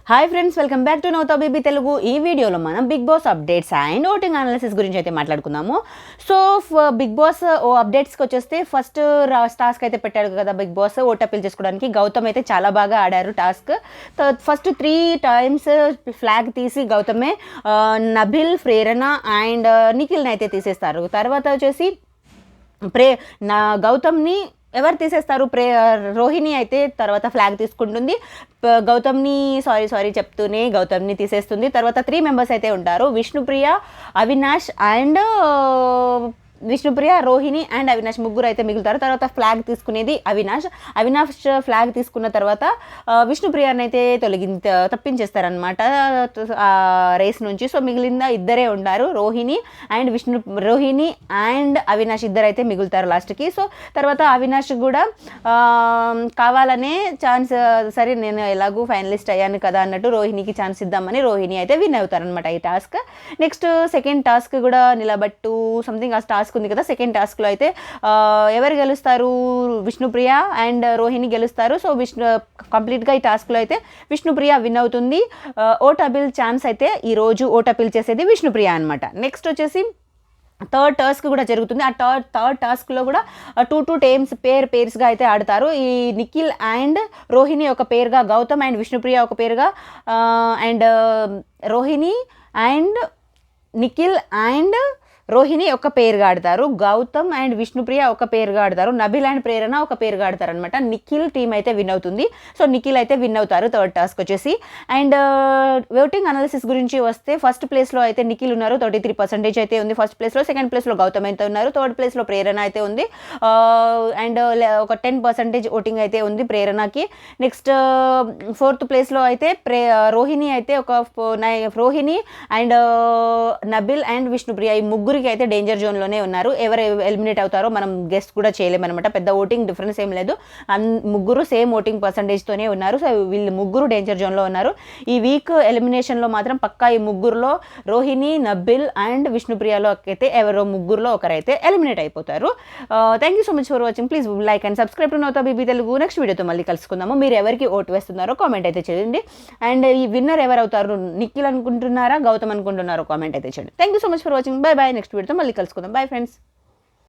Hi friends, welcome back to Nautha baby Telugu. ఈ వీడియోలో మనం Bigg Boss updates and voting analysis గురించి అయితే మాట్లాడుకుందాము. సో బిగ్ బాస్ అప్డేట్స్కి వచ్చేస్తే ఫస్ట్ టాస్క్ అయితే పెట్టాడు కదా బిగ్ బాస్, ఓట్ అప్పీల్ చేసుకోవడానికి. గౌతమ్ అయితే చాలా బాగా ఆడారు టాస్క్. ఫస్ట్ 3 టైమ్స్ ఫ్లాగ్ తీసి గౌతమే నబిల్, ప్రేరణ అండ్ నిఖిల్ని అయితే తీసేస్తారు. తర్వాత వచ్చేసి గౌతమ్ని ఎవరు తీసేస్తారు? రోహిణి అయితే తర్వాత ఫ్లాగ్ తీసుకుంటుంది. గౌతమ్ని సారీ చెప్తూనే గౌతమ్ని తీసేస్తుంది. తర్వాత 3 మెంబర్స్ అయితే ఉంటారు, విష్ణుప్రియ, అవినాష్ అండ్ విష్ణుప్రియ, రోహిణి అండ్ అవినాష్ ముగ్గురు అయితే మిగులుతారు. తర్వాత ఫ్లాగ్ తీసుకునేది అవినాష్ ఫ్లాగ్ తీసుకున్న తర్వాత విష్ణుప్రియని అయితే తప్పించేస్తారనమాట రేస్ నుంచి. సో మిగిలిన ఇద్దరే ఉంటారు, రోహిణి అండ్ అవినాష్ ఇద్దరు అయితే మిగులుతారు లాస్ట్కి. సో తర్వాత అవినాష్ కూడా కావాలనే ఛాన్స్, సరే నేను ఎలాగూ ఫైనలిస్ట్ అయ్యాను కదా అన్నట్టు రోహిణికి ఛాన్స్ ఇద్దామని రోహిణి అయితే విన్ అవుతారనమాట ఈ టాస్క్. నెక్స్ట్ సెకండ్ టాస్క్ కూడా నిలబట్టు సంథింగ్ ఆ టాస్క్ ఉంది కదా. సెకండ్ టాస్క్లో అయితే ఎవరు గెలుస్తారు? విష్ణుప్రియ అండ్ రోహిణి గెలుస్తారు. సో కంప్లీట్గా ఈ టాస్క్లో అయితే విష్ణుప్రియ విన్ అవుతుంది. ఓట్ అపీల్ ఛాన్స్ అయితే ఈరోజు ఓట్ అపీల్ చేసేది విష్ణుప్రియ అనమాట. నెక్స్ట్ వచ్చేసి థర్డ్ టాస్క్ కూడా జరుగుతుంది. ఆ థర్డ్ టాస్క్లో కూడా 2 టైమ్స్ పేర్స్గా అయితే ఆడతారు. ఈ నిఖిల్ అండ్ రోహిణి ఒక పేరుగా, గౌతమ్ అండ్ విష్ణుప్రియ ఒక పేరుగా, and Rohini and Nikhil and Rohini ఒక పేరుగా ఆడతారు. గౌతమ్ అండ్ విష్ణుప్రియ ఒక పేరుగా ఆడతారు. నబిల్ అండ్ ప్రేరణ ఒక పేరుగా ఆడతారు అనమాట. నిఖిల్ టీం అయితే విన్ అవుతుంది. సో నిఖిల్ అయితే విన్ అవుతారు థర్డ్ టాస్క్ వచ్చేసి. అండ్ ఓటింగ్ అనాలిసిస్ గురించి వస్తే ఫస్ట్ ప్లేస్లో అయితే నిఖిల్ ఉన్నారు, 33% అయితే ఉంది ఫస్ట్ ప్లేస్లో. సెకండ్ ప్లేస్లో గౌతమ్ అయితే ఉన్నారు. థర్డ్ ప్లేస్లో ప్రేరణ అయితే ఉంది. అండ్ ఒక 10% ఓటింగ్ అయితే ఉంది ప్రేరణకి. నెక్స్ట్ ఫోర్త్ ప్లేస్లో అయితే రోహిణి అయితే రోహిణి అండ్ నబిల్ అండ్ విష్ణుప్రియ ఈ ముగ్గురు అయితే డేంజర్ జోన్లోనే ఉన్నారు. ఎవరు ఎలిమినేట్ అవుతారో మనం గెస్ట్ కూడా చేయలేమన్నమాట. పెద్ద ఓటింగ్ డిఫరెన్స్ ఏం లేదు, ముగ్గురు సేమ్ ఓటింగ్ పర్సంటేజ్తోనే ఉన్నారు. సో వీళ్ళు ముగ్గురు డేంజర్ జోన్లో ఉన్నారు. ఈ వీక్ ఎలిమినేషన్లో మాత్రం పక్కా ఈ ముగ్గురులో రోహిణి, నబిల్ అండ్ విష్ణుప్రియలో అయితే ఎవరో ముగ్గురులో ఒకరైతే ఎలిమినేట్ అయిపోతారు. Thank you so much for watching. Please like and subscribe to Nautha baby Telugu. Next వీడియోతో మళ్ళీ కలుసుకుందాము. మీరు ఎవరికి ఓటు వేస్తున్నారో కామెంట్ అయితే చేయండి. అండ్ ఈ విన్నర్ ఎవరు అవుతారు? నిఖిల్ అనుకుంటున్నారా, గౌతమ్ అనుకుంటున్నారో కామెంట్ అయితే చేయండి. Thank you so much for watching. By by. Next వీడియోతో మళ్ళీ కలుసుకుందాం. Bye friends.